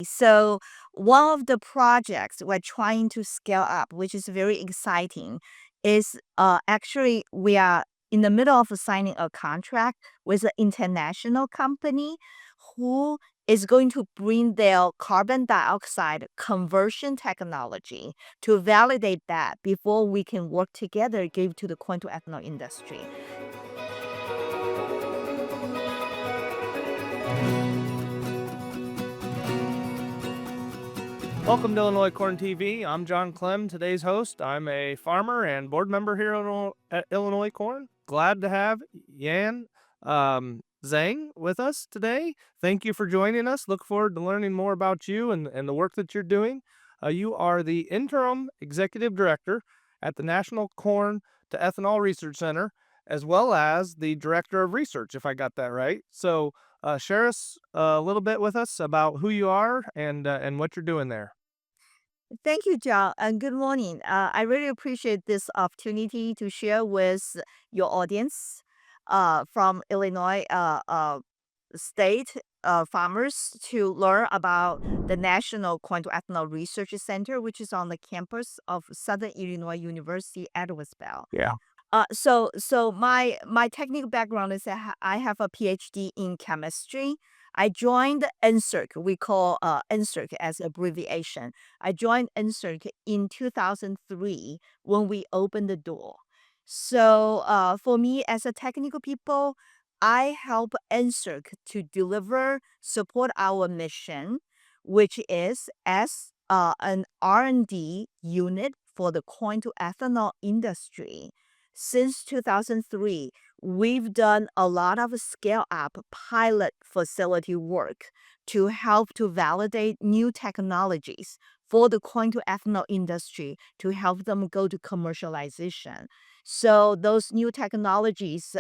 So one of the projects we're trying to scale up, which is very exciting, is actually we are in the middle of signing a contract with an international company who is going to bring their carbon dioxide conversion technology to validate that before we can work together, give to the corn-to-ethanol industry. Welcome to Illinois Corn TV. I'm John Klemm, today's host. I'm a farmer and board member here at Illinois Corn. Glad to have Yan Zhang with us today. Thank you for joining us. Look forward to learning more about you and the work that you're doing. You are the Interim Executive Director at the National Corn-to-Ethanol Research Center, as well as the Director of Research, if I got that right. So share us a little bit with us about who you are and what you're doing there. Thank you, John, and good morning. I really appreciate this opportunity to share with your audience from Illinois state farmers to learn about the National Corn-to-Ethanol Research Center, which is on the campus of Southern Illinois University at Edwardsville. Yeah. So my technical background is that I have a PhD in chemistry. I joined NCERC. We call NCERC as abbreviation. I joined NCERC in 2003 when we opened the door. So for me as a technical people, I help NCERC to deliver support our mission, which is as an R&D unit for the corn to ethanol industry. Since 2003, we've done a lot of scale up pilot facility work to help to validate new technologies for the corn to ethanol industry to help them go to commercialization. So those new technologies,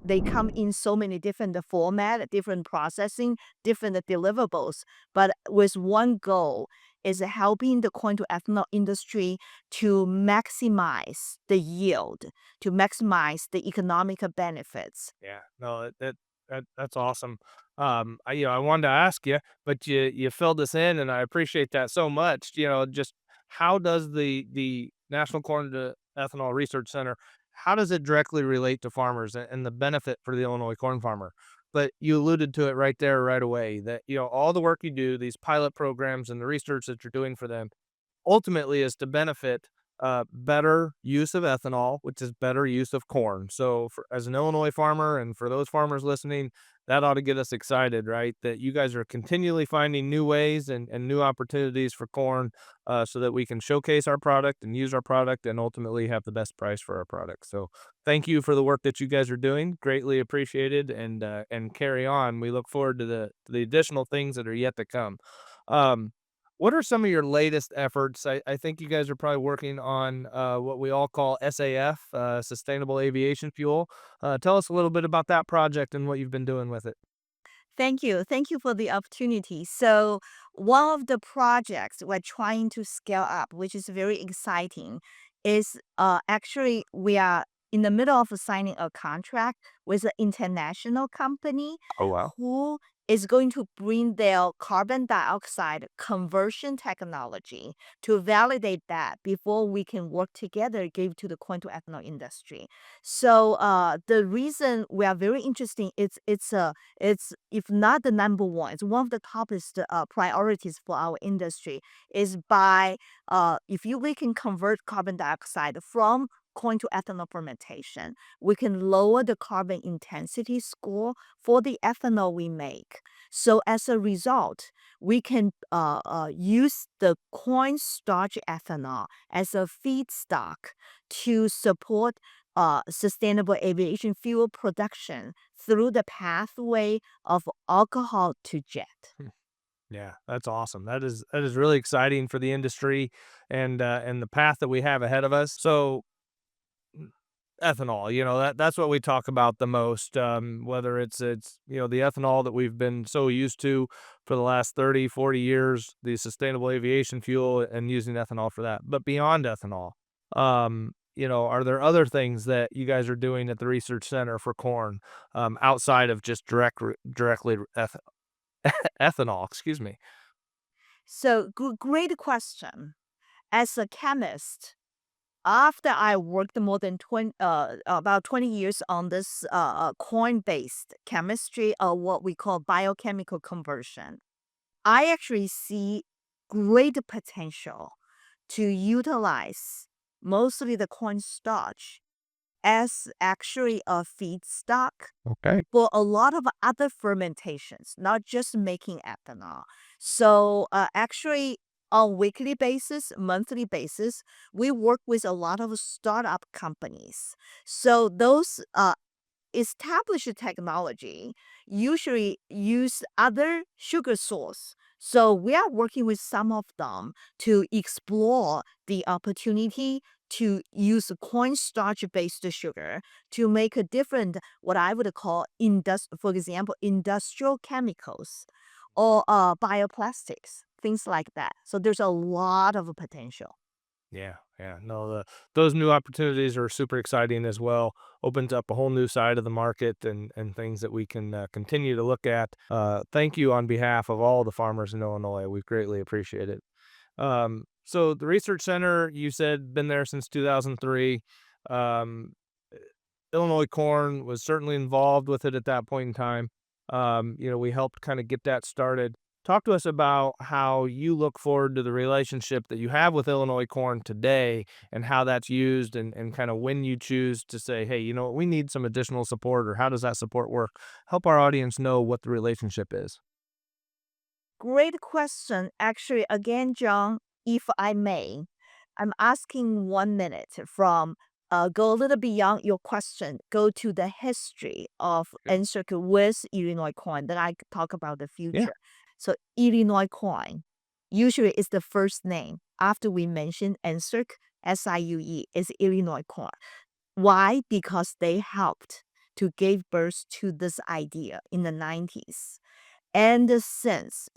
they come in so many different format, different processing, different deliverables, but with one goal is helping the corn to ethanol industry to maximize the yield, to maximize the economic benefits. Yeah, no, that's awesome. I wanted to ask you, but you filled us in, and I appreciate that so much. Just how does the National Corn to Ethanol Research Center, how does it directly relate to farmers and the benefit for the Illinois corn farmer? But you alluded to it right there, right away, that all the work you do, these pilot programs and the research that you're doing for them, ultimately is to benefit better use of ethanol, which is better use of corn. So, as an Illinois farmer, and for those farmers listening, that ought to get us excited, right? That you guys are continually finding new ways and new opportunities for corn, so that we can showcase our product and use our product and ultimately have the best price for our product. So, thank you for the work that you guys are doing. Greatly appreciated, and carry on. We look forward to the additional things that are yet to come. Um, what are some of your latest efforts? I think you guys are probably working on what we all call SAF, sustainable aviation fuel. Tell us a little bit about that project and what you've been doing with it. Thank you. Thank you for the opportunity. So, one of the projects we're trying to scale up, which is very exciting, is actually we are in the middle of signing a contract with an international company Oh, wow. who is going to bring their carbon dioxide conversion technology to validate that before we can work together, give to the corn to ethanol industry. So the reason we are very interested, it's if not the number one, it's one of the toppest priorities for our industry is by if we can convert carbon dioxide from corn to ethanol fermentation, we can lower the carbon intensity score for the ethanol we make. So as a result, we can use the corn starch ethanol as a feedstock to support sustainable aviation fuel production through the pathway of alcohol to jet. Hmm. Yeah, that's awesome. That is really exciting for the industry and the path that we have ahead of us. So, ethanol, that's what we talk about the most, whether it's the ethanol that we've been so used to for the last 30, 40 years, the sustainable aviation fuel and using ethanol for that. But beyond ethanol, are there other things that you guys are doing at the research center for corn, outside of just directly ethanol, excuse me? So, great question. As a chemist, after I worked more than 20, about 20 years on this corn-based chemistry, or what we call biochemical conversion, I actually see great potential to utilize mostly the cornstarch as actually a feedstock Okay. for a lot of other fermentations, not just making ethanol. So, actually, on weekly basis, monthly basis, we work with a lot of startup companies. So those established technology usually use other sugar source. So we are working with some of them to explore the opportunity to use cornstarch based sugar to make a different, what I would call for example, industrial chemicals or bioplastics, things like that. So there's a lot of potential. Yeah, yeah. No, those new opportunities are super exciting as well. Opens up a whole new side of the market and things that we can continue to look at. Thank you on behalf of all the farmers in Illinois. We greatly appreciate it. So the research center, you said, been there since 2003. Um, Illinois Corn was certainly involved with it at that point in time. We helped kind of get that started. Talk to us about how you look forward to the relationship that you have with Illinois Corn today and how that's used and kind of when you choose to say, hey, you know what, we need some additional support, or how does that support work? Help our audience know what the relationship is. Great question. Actually, again, John, if I may, I'm asking 1 minute from go a little beyond your question, go to the history of Okay. NCERC with Illinois Coin. Then I could talk about the Yeah. future. So Illinois Coin usually is the first name after we mention NCERC, SIUE is Illinois Coin. Why? Because they helped to give birth to this idea in the 90s. And since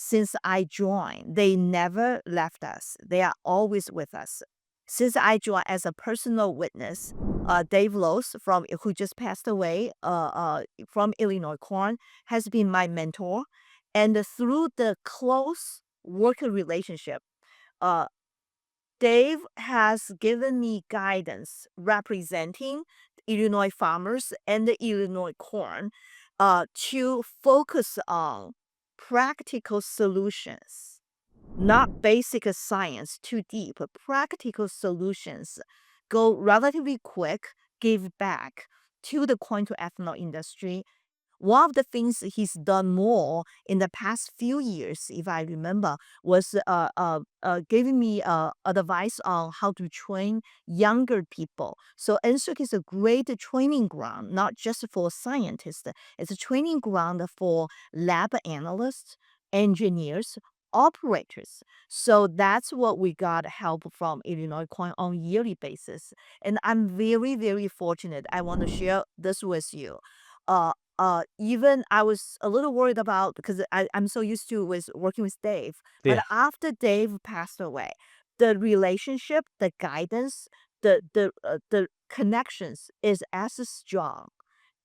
I joined, they never left us. They are always with us. Since I joined as a personal witness, Dave Lose who just passed away from Illinois Corn has been my mentor, and through the close working relationship, uh, Dave has given me guidance representing Illinois farmers and the Illinois corn to focus on practical solutions, not basic science too deep, but practical solutions go relatively quick, give back to the corn to ethanol industry. One of the things he's done more in the past few years, if I remember, was giving me advice on how to train younger people. So NSERC is a great training ground, not just for scientists. It's a training ground for lab analysts, engineers, operators. So that's what we got help from Illinois Coin on yearly basis. And I'm very, very fortunate. I want to share this with you. Uh, even I was a little worried about because I'm so used to with working with Dave. But Yeah. after Dave passed away, the relationship, the guidance, the connections is as strong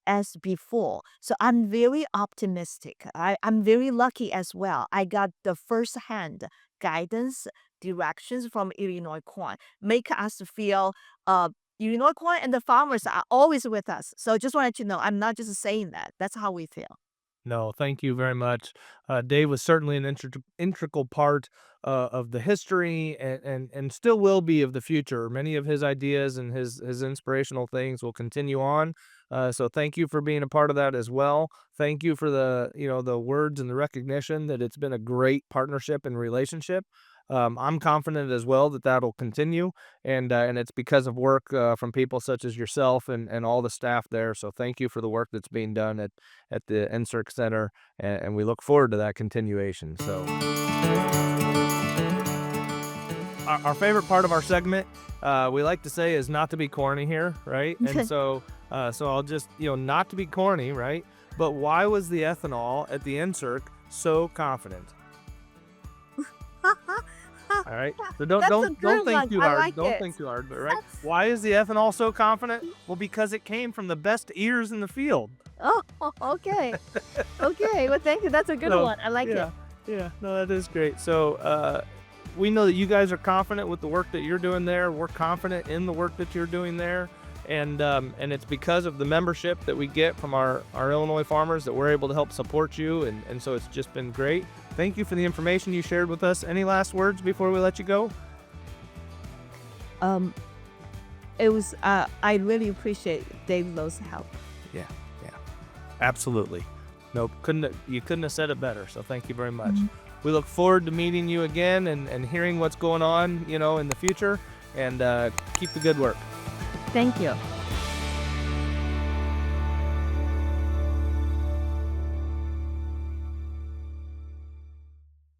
as before. So I'm very optimistic. I'm very lucky as well. I got the first-hand guidance, directions from Illinois Corn, make us feel Illinois Corn and the farmers are always with us. So just wanted to know, I'm not just saying that. That's how we feel. No, thank you very much. Dave was certainly an integral part of the history and still will be of the future. Many of his ideas and his inspirational things will continue on. So thank you for being a part of that as well. Thank you for the words and the recognition that it's been a great partnership and relationship. I'm confident as well that that'll continue, and it's because of work from people such as yourself and all the staff there. So thank you for the work that's being done at the NCERC Center, and we look forward to that continuation. So, our favorite part of our segment, we like to say, is not to be corny here, right? And so I'll just, not to be corny, right? But why was the ethanol at the NCERC so confident? All right. So don't That's a don't don't good think one. too I hard. like Don't it. think too hard. But right, That's why is the ethanol so confident? Well, because it came from the best ears in the field. oh, okay. Okay. Well, thank you. That's a good So one. I like yeah. it. Yeah, no, that is great. So, we know that you guys are confident with the work that you're doing there. We're confident in the work that you're doing there, and it's because of the membership that we get from our Illinois farmers that we're able to help support you, and so it's just been great. Thank you for the information you shared with us. Any last words before we let you go? Um, it was I really appreciate Dave Lowe's help. Yeah, yeah, absolutely. Nope, you couldn't have said it better. So thank you very much. Mhm. We look forward to meeting you again and hearing what's going on, in the future. And keep the good work. Thank you.